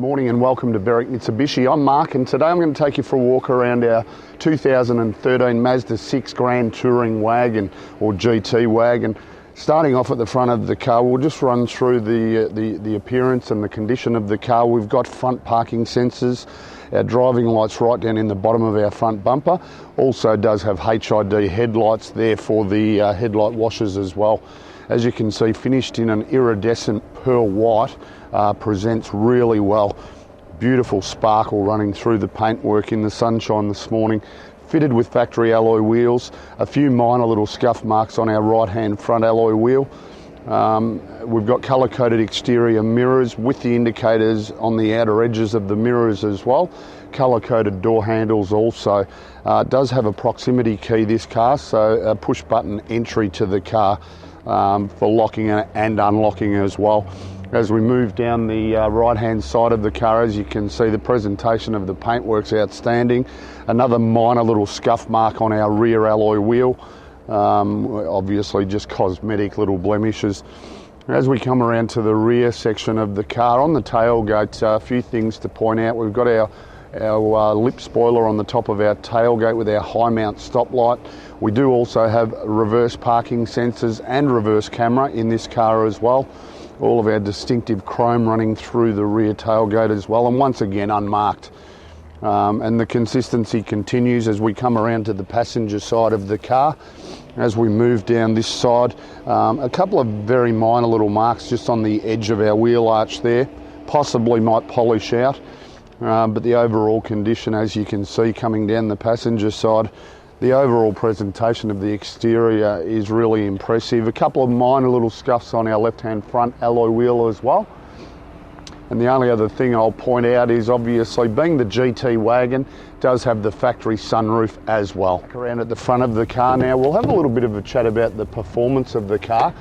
morning and welcome to Berwick Mitsubishi. I'm Mark and today I'm going to take you for a walk around our 2013 Mazda 6 Grand Touring Wagon or GT Wagon. Starting off at the front of the car, we'll just run through the appearance and the condition of the car. We've got front parking sensors, our driving lights right down in the bottom of our front bumper. Also does have HID headlights there for the headlight washers as well. As you can see, finished in an iridescent pearl white, presents really well. Beautiful sparkle running through the paintwork in the sunshine this morning. Fitted with factory alloy wheels, a few minor little scuff marks on our right hand front alloy wheel. We've got colour coded exterior mirrors with the indicators on the outer edges of the mirrors as well. Colour coded door handles also. It does have a proximity key, this car, so a push button entry to the car for locking and unlocking as well. As we move down the right hand side of the car, as you can see, the presentation of the paintwork's outstanding. Another minor little scuff mark on our rear alloy wheel, obviously just cosmetic little blemishes. As we come around to the rear section of the car, on the tailgate, a few things to point out. We've got our lip spoiler on the top of our tailgate with our high mount stoplight. We do also have reverse parking sensors and reverse camera in this car as well. All of our distinctive chrome running through the rear tailgate as well, and once again unmarked. And the consistency continues as we come around to the passenger side of the car. As we move down this side, a couple of very minor little marks just on the edge of our wheel arch there, possibly might polish out, but the overall condition, as you can see coming down the passenger side, the overall presentation of the exterior is really impressive. A couple of minor little scuffs on our left-hand front alloy wheel as well. And the only other thing I'll point out is obviously being the GT wagon does have the factory sunroof as well. Around at the front of the car now, we'll have a little bit of a chat about the performance of the car.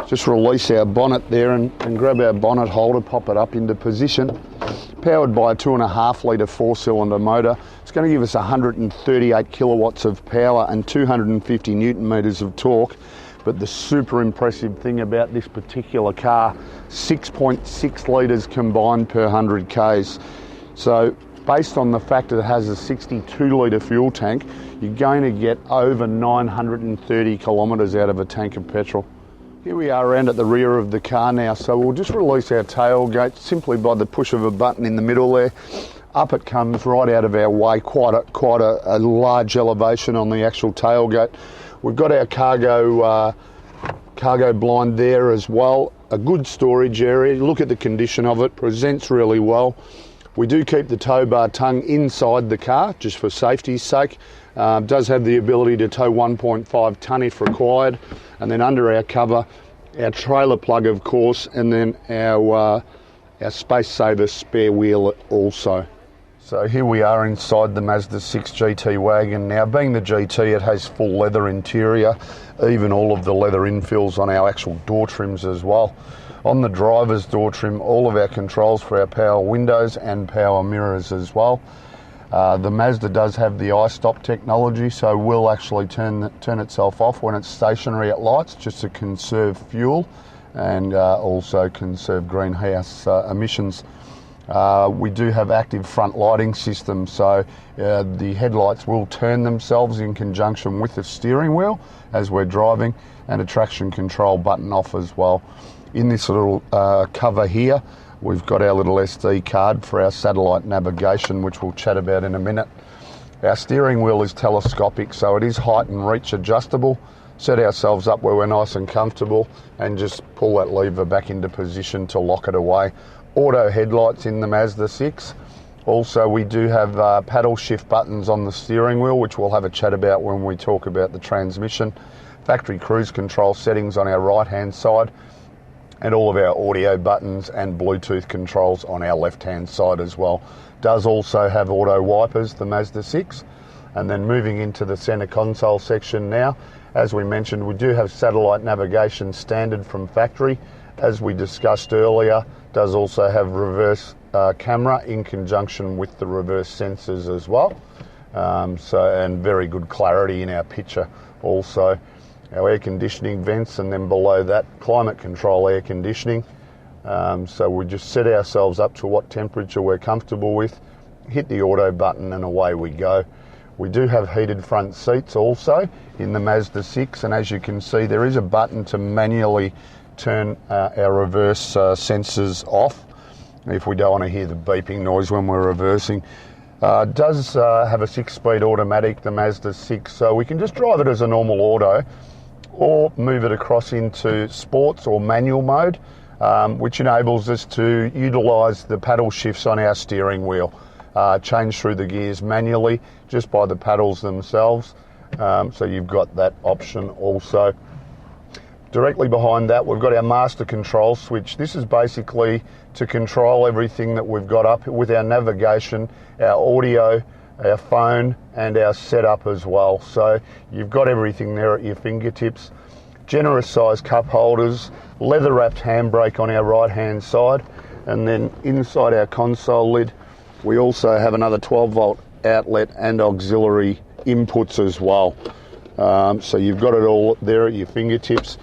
Just release our bonnet there and grab our bonnet holder, pop it up into position. Powered by a 2.5 litre 4-cylinder motor. It's going to give us 138 kilowatts of power and 250 newton meters of torque. But the super impressive thing about this particular car, 6.6 litres combined per 100 Ks. So based on the fact that it has a 62 litre fuel tank, you're going to get over 930 kilometres out of a tank of petrol. Here we are around at the rear of the car now, so we'll just release our tailgate simply by the push of a button in the middle there. Up it comes right out of our way, quite a large elevation on the actual tailgate. We've got our cargo blind there as well. A good storage area. Look at the condition of it, presents really well. We do keep the tow bar tongue inside the car just for safety's sake. Does have the ability to tow 1.5 tonne if required. And then under our cover, our trailer plug of course, and then our space saver spare wheel also. So here we are inside the Mazda 6 GT wagon now. Being the GT, it has full leather interior, even all of the leather infills on our actual door trims as well. On the driver's door trim, all of our controls for our power windows and power mirrors as well. The Mazda does have the iStop technology, so will actually turn itself off when it's stationary at lights, just to conserve fuel and also conserve greenhouse emissions. We do have active front lighting systems, so the headlights will turn themselves in conjunction with the steering wheel as we're driving, and a traction control button off as well. In this little cover here, we've got our little SD card for our satellite navigation, which we'll chat about in a minute. Our steering wheel is telescopic, so it is height and reach adjustable. Set ourselves up where we're nice and comfortable and just pull that lever back into position to lock it away. Auto headlights in the Mazda 6. Also, we do have paddle shift buttons on the steering wheel, which we'll have a chat about when we talk about the transmission. Factory cruise control settings on our right hand side, and all of our audio buttons and Bluetooth controls on our left hand side as well. Does also have auto wipers, the Mazda 6. And then moving into the center console section now, as we mentioned, we do have satellite navigation standard from factory. As we discussed earlier, does also have reverse camera in conjunction with the reverse sensors as well. And very good clarity in our picture also. Our air conditioning vents, and then below that, climate control air conditioning. So we just set ourselves up to what temperature we're comfortable with, hit the auto button, and away we go. We do have heated front seats also in the Mazda 6, and as you can see, there is a button to manually turn our reverse sensors off if we don't want to hear the beeping noise when we're reversing. It does have a 6-speed automatic, the Mazda 6, so we can just drive it as a normal auto or move it across into sports or manual mode, which enables us to utilise the paddle shifts on our steering wheel, change through the gears manually just by the paddles themselves. So you've got that option also. Directly behind that, we've got our master control switch. This is basically to control everything that we've got up with our navigation, our audio, our phone, and our setup as well. So you've got everything there at your fingertips. Generous size cup holders, leather wrapped handbrake on our right hand side, and then inside our console lid, we also have another 12-volt outlet and auxiliary inputs as well. So you've got it all there at your fingertips.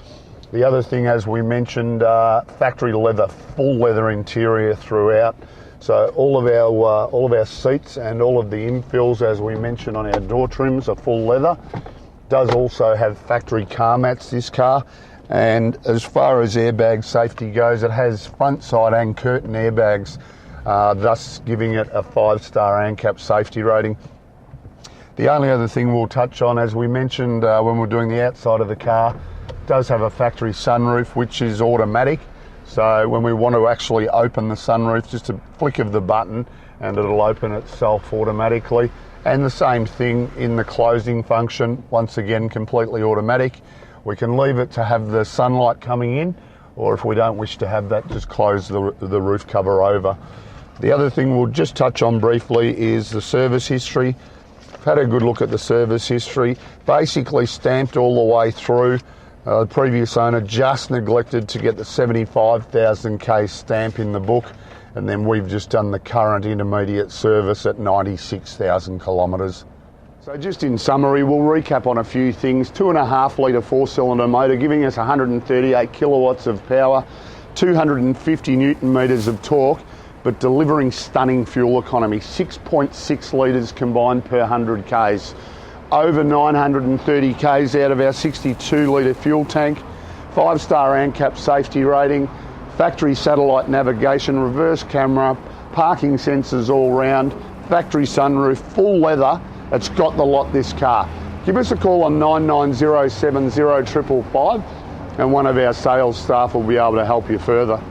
The other thing, as we mentioned, factory leather, full leather interior throughout. So all of our seats and all of the infills, as we mentioned on our door trims, are full leather. Does also have factory car mats, this car. And as far as airbag safety goes, it has front, side and curtain airbags, thus giving it a 5-star ANCAP safety rating. The only other thing we'll touch on, as we mentioned when we're doing the outside of the car, does have a factory sunroof, which is automatic. So when we want to actually open the sunroof, just a flick of the button and it'll open itself automatically. And the same thing in the closing function, once again completely automatic. We can leave it to have the sunlight coming in, or if we don't wish to have that, just close the roof cover over. The other thing we'll just touch on briefly is the service history. I've had a good look at the service history, basically stamped all the way through. The previous owner just neglected to get the 75,000 K stamp in the book, and then we've just done the current intermediate service at 96,000 kilometres. So just in summary, we'll recap on a few things. 2.5 litre 4-cylinder motor giving us 138 kilowatts of power, 250 newton metres of torque, but delivering stunning fuel economy, 6.6 litres combined per 100 Ks. Over 930 Ks out of our 62 litre fuel tank, 5-star ANCAP safety rating, factory satellite navigation, reverse camera, parking sensors all round, factory sunroof, full leather. It's got the lot, this car. Give us a call on 990 70 555 and one of our sales staff will be able to help you further.